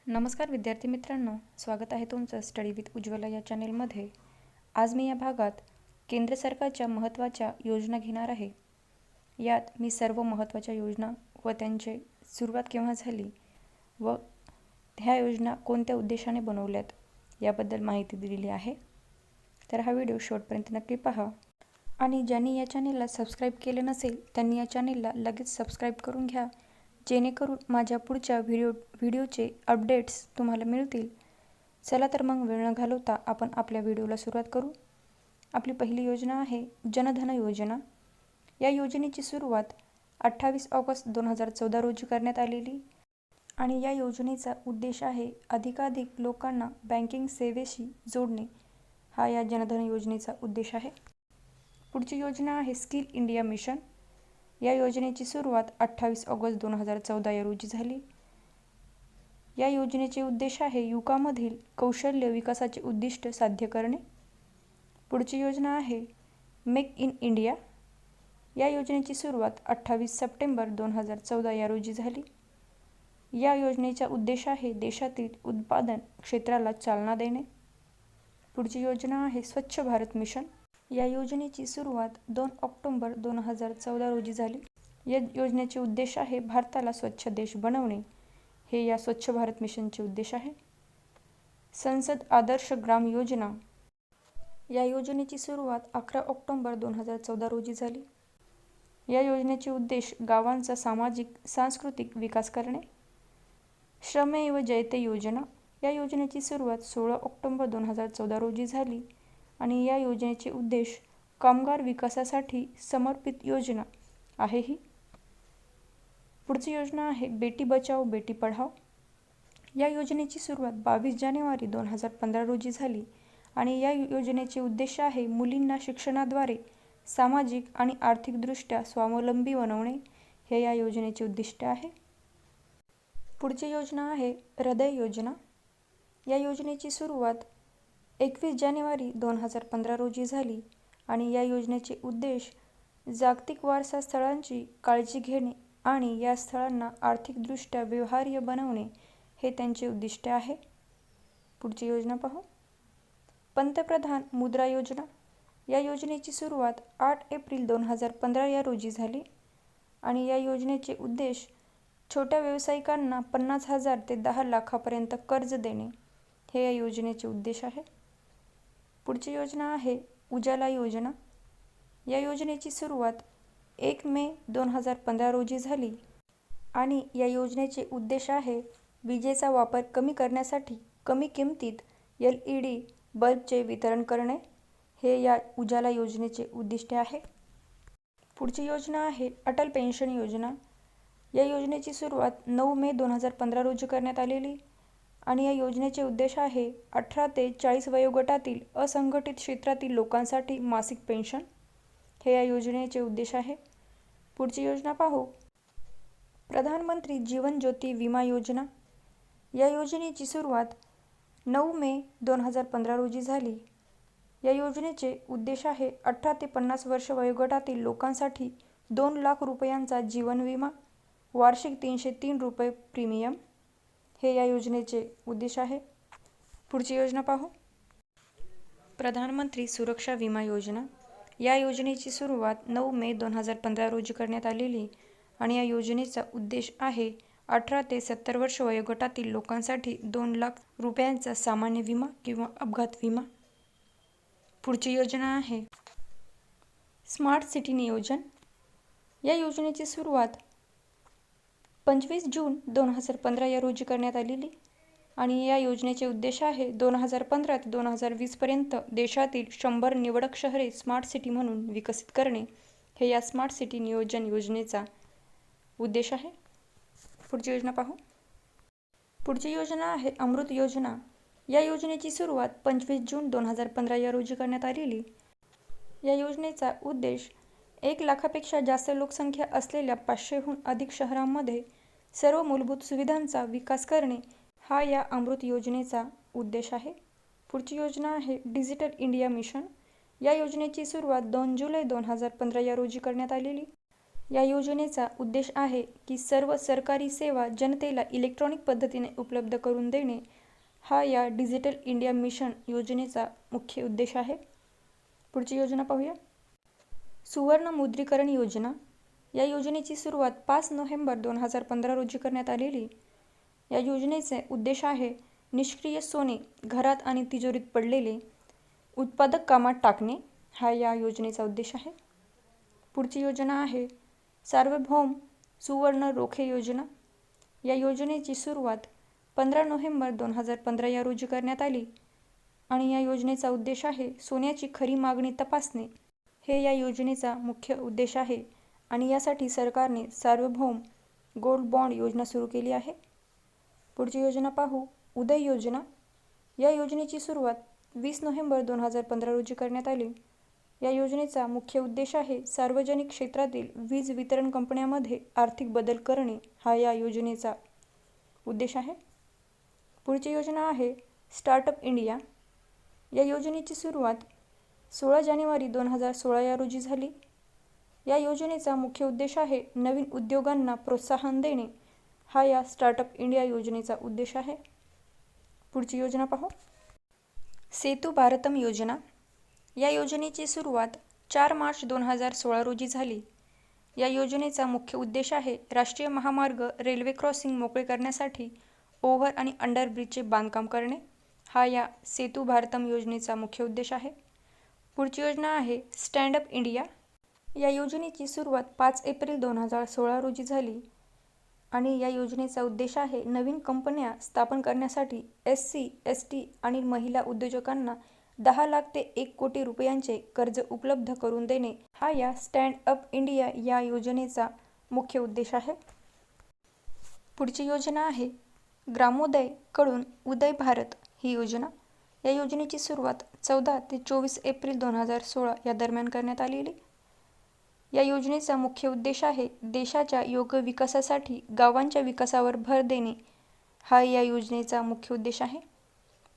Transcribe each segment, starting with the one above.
नमस्कार विद्यार्थी मित्रांनो, स्वागत आहे तुमचं स्टडी विथ उज्ज्वला या चॅनेलमध्ये। आज मी या भागात केंद्र सरकारच्या महत्त्वाच्या योजना घेणार आहे। यात मी सर्व महत्त्वाच्या योजना व त्यांची सुरुवात केव्हा झाली व ह्या योजना कोणत्या उद्देशाने बनवल्यात याबद्दल माहिती दिलेली आहे। तर हा व्हिडिओ शेवटपर्यंत नक्की पहा आणि ज्यांनी या चॅनेलला सबस्क्राईब केले नसेल त्यांनी या चॅनेलला लगेच सबस्क्राईब करून घ्या, जेणेकरून माझ्या पुढच्या व्हिडिओचे अपडेट्स तुम्हाला मिळतील। चला तर मग वेळ न घालवता आपण आपल्या व्हिडिओला सुरुवात करू। आपली पहिली योजना आहे जनधन योजना। या योजनेची सुरुवात 28 ऑगस्ट 2014 रोजी करण्यात आलेली आणि या योजनेचा उद्देश आहे अधिकाधिक लोकांना बँकिंग सेवेशी जोडणे, हा या जनधन योजनेचा उद्देश आहे। पुढची योजना आहे स्किल इंडिया मिशन। या योजनेची सुरुवात 28 ऑगस्ट 2014 या रोजी झाली। या योजनेचे उद्देश आहे युवकांमधील कौशल्य विकासाचे उद्दिष्ट साध्य करणे। पुढची योजना आहे मेक इन इंडिया। या योजनेची सुरुवात 28 सप्टेंबर 2014 या रोजी झाली। या योजनेचा उद्देश आहे देशातील उत्पादन क्षेत्राला चालना देणे। पुढची योजना आहे स्वच्छ भारत मिशन। या योजनेची सुरुवात 2 ऑक्टोबर 2014 रोजी झाली। या योजनेचे उद्देश आहे भारताला स्वच्छ देश बनवणे, हे या स्वच्छ भारत मिशनचे उद्देश आहे। संसद आदर्श ग्राम योजना। या योजनेची सुरुवात 11 ऑक्टोबर 2014 रोजी झाली। या योजनेचे उद्देश गावांचा सामाजिक सांस्कृतिक विकास करणे। श्रमेव जयते योजना। या योजनेची सुरुवात 16 ऑक्टोबर 2014 रोजी झाली आणि या योजनेचे उद्देश कामगार विकासासाठी समर्पित योजना आहे ही। पुढची योजना आहे बेटी बचाओ बेटी पढाओ। या योजनेची सुरुवात 22 जानेवारी 2015 रोजी झाली आणि या योजनेचे उद्देश आहे मुलींना शिक्षणाद्वारे सामाजिक आणि आर्थिकदृष्ट्या स्वावलंबी बनवणे, हे या योजनेचे उद्दिष्ट आहे। पुढची योजना आहे हृदय योजना। या योजनेची सुरुवात 21 जानेवारी 2015 रोजी झाली आणि या योजनेचे उद्देश जागतिक वारसा स्थळांची काळजी घेणे आणि या स्थळांना आर्थिकदृष्ट्या व्यवहार्य बनवणे, हे त्यांचे उद्दिष्ट आहे। पुढची योजना पाहू। पंतप्रधान मुद्रा योजना। या योजनेची सुरुवात 8 एप्रिल 2015 या रोजी झाली आणि या योजनेचे उद्देश छोट्या व्यावसायिकांना 50,000 ते 10 लाखापर्यंत कर्ज देणे, हे या योजनेचे उद्देश आहे। पुढची योजना आहे उजाला योजना। या योजनेची सुरुवात 1 मे 2015 रोजी झाली आणि या योजनेचे उद्देश आहे विजेचा वापर कमी करण्यासाठी कमी किमतीत LED बल्बचे वितरण करणे, हे या उजाला योजनेचे उद्दिष्ट आहे। पुढची योजना आहे अटल पेन्शन योजना। या योजनेची सुरुवात 9 मे 2015 रोजी करण्यात आलेली आणि या योजनेचे उद्देश आहे 18 ते 40 वयोगटातील असंघटित क्षेत्रातील लोकांसाठी मासिक पेन्शन, हे या योजनेचे उद्देश आहे। पुढची योजना पाहू। प्रधानमंत्री जीवन ज्योती विमा योजना। या योजनेची सुरुवात 9 मे 2015 रोजी झाली। या योजनेचे उद्देश आहे 18 ते 50 वर्ष वयोगटातील लोकांसाठी 2 लाख रुपयांचा जीवन विमा, वार्षिक 303 रुपये प्रीमियम, हे या योजनेचे उद्देश आहे। पुढची योजना पाहू। प्रधानमंत्री सुरक्षा विमा योजना। या योजनेची सुरुवात 9 मे 2015 रोजी करण्यात आलेली आणि या योजनेचा उद्देश आहे 18 ते 70 वर्ष वयोगटातील लोकांसाठी 2 लाख रुपयांचा सामान्य विमा किंवा अपघात विमा। पुढची योजना आहे स्मार्ट सिटी नियोजन। या योजनेची सुरुवात 25 जून 2015 या रोजी करण्यात आलेली आणि या योजनेचे उद्देश आहे 2015 ते 2020 पर्यंत देशातील 100 निवडक शहरे स्मार्ट सिटी म्हणून विकसित करणे, हे या स्मार्ट सिटी नियोजन योजनेचा उद्देश आहे। पुढची योजना पाहू। पुढची योजना आहे अमृत योजना। या योजनेची सुरुवात 25 जून 2015 या रोजी करण्यात आलेली। या योजनेचा उद्देश 1 लाखापेक्षा जास्त लोकसंख्या असलेल्या 500हून अधिक शहरांमध्ये सर्व मूलभूत सुविधांचा विकास करणे, हा या अमृत योजनेचा उद्देश आहे। पुढची योजना आहे डिजिटल इंडिया मिशन। या योजनेची सुरुवात 2 जुलै 2015 या रोजी करण्यात आलेली या योजनेचा उद्देश आहे की सर्व सरकारी सेवा जनतेला इलेक्ट्रॉनिक पद्धतीने उपलब्ध करून देणे हा या डिजिटल इंडिया मिशन योजनेचा मुख्य उद्देश आहे. पुढची योजना पाहूया. सुवर्ण मुद्रीकरण योजना. या योजनेची सुरुवात 5 नोव्हेंबर 2015 रोजी करण्यात आलेली. या योजनेचे उद्देश आहे निष्क्रिय सोने घरात आणि तिजोरीत पडलेले उत्पादक कामात टाकणे हा या योजनेचा उद्देश आहे. पुढची योजना आहे सार्वभौम सुवर्ण रोखे योजना. या योजनेची सुरुवात 15 नोव्हेंबर 2015 या रोजी करण्यात आली आणि या योजनेचा उद्देश आहे सोन्याची खरी मागणी तपासणे हे या योजनेचा मुख्य उद्देश आहे आणि यासाठी सरकारने सार्वभौम गोल्ड बॉन्ड योजना सुरू केली आहे. पुढची योजना पाहू. उदय योजना. या योजनेची सुरुवात 20 नोव्हेंबर 2015 रोजी करण्यात आली. या योजनेचा मुख्य उद्देश आहे सार्वजनिक क्षेत्रातील वीज वितरण कंपन्यांमध्ये आर्थिक बदल करणे हा या योजनेचा उद्देश आहे. पुढची योजना आहे स्टार्टअप इंडिया. या योजनेची सुरुवात 16 जानेवारी 2016 या रोजी झाली. या योजनेचा मुख्य उद्देश आहे नवीन उद्योगांना प्रोत्साहन देणे हा या स्टार्टअप इंडिया योजनेचा उद्देश आहे. पुढची योजना पाहू. सेतू भारतम योजना. या योजनेची सुरुवात 4 मार्च 2016 रोजी झाली. या योजनेचा मुख्य उद्देश आहे राष्ट्रीय महामार्ग रेल्वे क्रॉसिंग मोकळे करण्यासाठी ओव्हर आणि अंडरब्रिजचे बांधकाम करणे हा या सेतू भारतम योजनेचा मुख्य उद्देश आहे. पुढची योजना आहे स्टँड अप इंडिया. या योजनेची सुरुवात 5 एप्रिल 2016 रोजी झाली आणि या योजनेचा उद्देश आहे नवीन कंपन्या स्थापन करण्यासाठी SC, ST आणि महिला उद्योजकांना 10 लाख ते 1 कोटी रुपयांचे कर्ज उपलब्ध करून देणे हा या स्टँड अप इंडिया या योजनेचा मुख्य उद्देश आहे. पुढची योजना आहे ग्रामोदय कडून उदय भारत ही योजना. या योजनेची सुरुवात 14 ते 24 एप्रिल 2016 या दरम्यान करण्यात आलेली. या योजनेचा मुख्य उद्देश आहे देशाच्या योग्य विकासासाठी गावांच्या विकासावर भर देणे हा या योजनेचा मुख्य उद्देश आहे.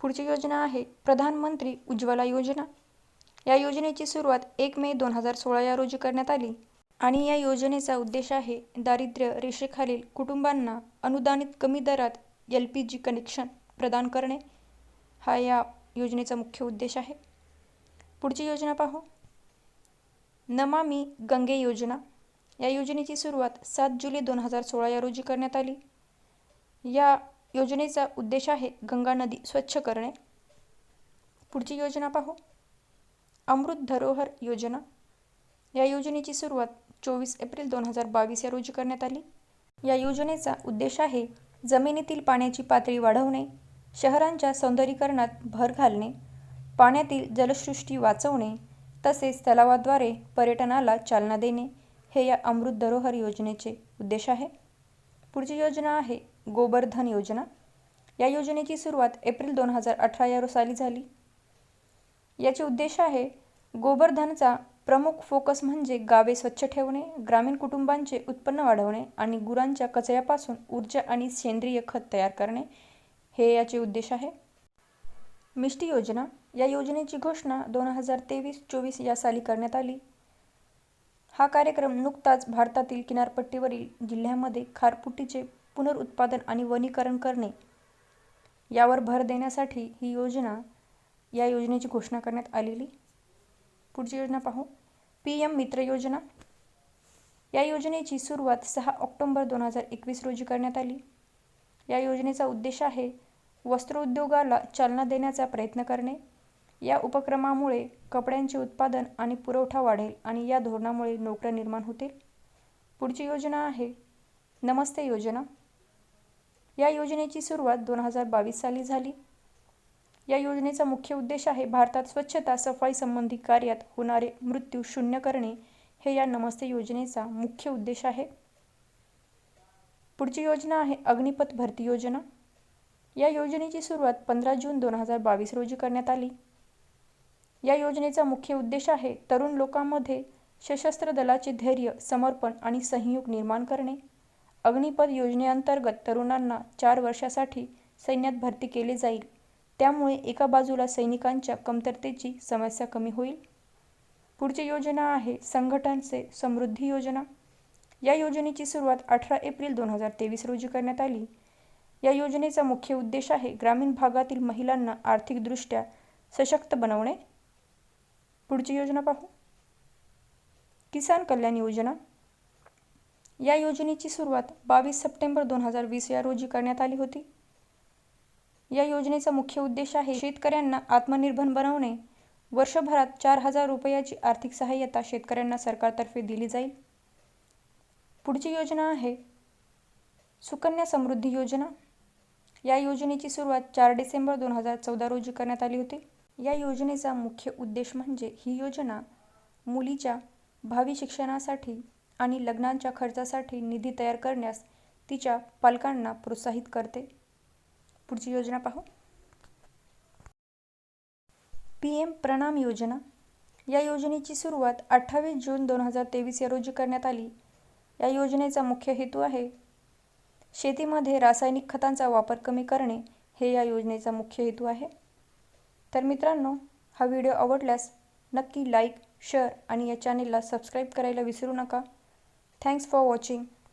पुढची योजना आहे प्रधानमंत्री उज्ज्वला योजना. या योजनेची सुरुवात 1 मे 2016 या रोजी करण्यात आली आणि या योजनेचा उद्देश आहे दारिद्र्य रेषेखालील कुटुंबांना अनुदानित कमी दरात LPG कनेक्शन प्रदान करणे हा या योजनेचा मुख्य उद्देश आहे. पुढची योजना पाहू. नमामि गंगे योजना. या योजनेची सुरुवात 7 जुलै 2016 या रोजी करण्यात आली. या योजनेचा उद्देश आहे गंगा नदी स्वच्छ करणे. पुढची योजना पाहू. अमृत धरोहर योजना. या योजनेची सुरुवात 24 एप्रिल 2022 या रोजी करण्यात आली. या योजनेचा उद्देश आहे जमिनीतील पाण्याची पातळी वाढवणे, शहरांच्या सौंदर्यीकरणात भर घालणे, पाण्यातील जलसृष्टी वाचवणे तसेच तलावाद्वारे पर्यटनाला चालना देणे हे या अमृत धरोहर योजनेचे उद्देश आहे. पुढची योजना आहे गोबर्धन योजना. या योजनेची सुरुवात एप्रिल 2018 या साली झाली. याचे उद्देश आहे गोबर्धनचा प्रमुख फोकस म्हणजे गावे स्वच्छ ठेवणे, ग्रामीण कुटुंबांचे उत्पन्न वाढवणे आणि गुरांच्या कचऱ्यापासून ऊर्जा आणि सेंद्रिय खत तयार करणे हे याचे उद्देश आहे. मिष्टी योजना. या योजनेची घोषणा 2023-24 या साली करण्यात आली. हा कार्यक्रम नुकताच भारतातील किनारपट्टीवरील जिल्ह्यांमध्ये खारफुटीचे पुनरुत्पादन आणि वनीकरण करणे यावर भर देण्यासाठी या योजनेची घोषणा करण्यात आलेली. पुढची योजना पाहू. PM मित्र योजना. या योजनेची सुरुवात 6 ऑक्टोबर 2021 रोजी करण्यात आली. या योजनेचा उद्देश आहे वस्त्रोद्योगाला चालना देण्याचा प्रयत्न करणे. या उपक्रमामुळे कपड्यांचे उत्पादन आणि पुरवठा वाढेल आणि या धोरणामुळे नोकऱ्या निर्माण होतील. पुढची योजना आहे नमस्ते योजना. या योजनेची सुरुवात 2022 साली झाली. या योजनेचा मुख्य उद्देश आहे भारतात स्वच्छता सफाई संबंधी कार्यात होणारे मृत्यू शून्य करणे हे या नमस्ते योजनेचा मुख्य उद्देश आहे. पुढची योजना आहे अग्निपथ भरती योजना. या योजनेची सुरुवात 15 जून 2022 रोजी करण्यात आली. या योजनेचा मुख्य उद्देश आहे तरुण लोकांमध्ये सशस्त्र दलाचे धैर्य, समर्पण आणि सहयोग निर्माण करणे. अग्निपथ योजनेअंतर्गत तरुणांना 4 वर्षासाठी सैन्यात भरती केले जाईल. त्यामुळे एका बाजूला सैनिकांच्या कमतरतेची समस्या कमी होईल. पुढची योजना आहे संघटन से समृद्धी योजना. या योजनेची सुरुवात 18 एप्रिल 2023 रोजी करण्यात आली. या योजनेचा मुख्य उद्देश आहे ग्रामीण भागातील महिलांना आर्थिकदृष्ट्या सशक्त बनवणे. पुढची योजना पाहू. किसान कल्याण योजना. या योजनेची सुरुवात 22 सप्टेंबर 2020 या रोजी करण्यात आली होती. या योजनेचा मुख्य उद्देश आहे शेतकऱ्यांना आत्मनिर्भर बनवणे. वर्षभरात 4,000 रुपयाची आर्थिक सहाय्यता शेतकऱ्यांना सरकारतर्फे दिली जाईल. पुढची योजना आहे सुकन्या समृद्धी योजना. या योजनेची सुरुवात 4 डिसेंबर 2014 रोजी करण्यात आली होती. या योजनेचा मुख्य उद्देश म्हणजे ही योजना मुलीच्या भावी शिक्षणासाठी आणि लग्नाच्या खर्चासाठी निधी तयार करण्यास तिच्या पालकांना प्रोत्साहित करते. पुढची योजना पाहू. PM प्रणाम योजना. या योजनेची सुरुवात 28 जून 2023 या रोजी करण्यात आली. या योजनेचा मुख्य हेतू आहे शेतीमध्ये रासायनिक खतांचा वापर कमी करणे. हे या योजनेचा मुख्य हेतू आहे. तर मित्रांनो, हा व्हिडिओ आवडल्यास नक्की लाईक, शेअर आणि या चॅनेलला सबस्क्राईब करायला विसरू नका. Thanks for watching.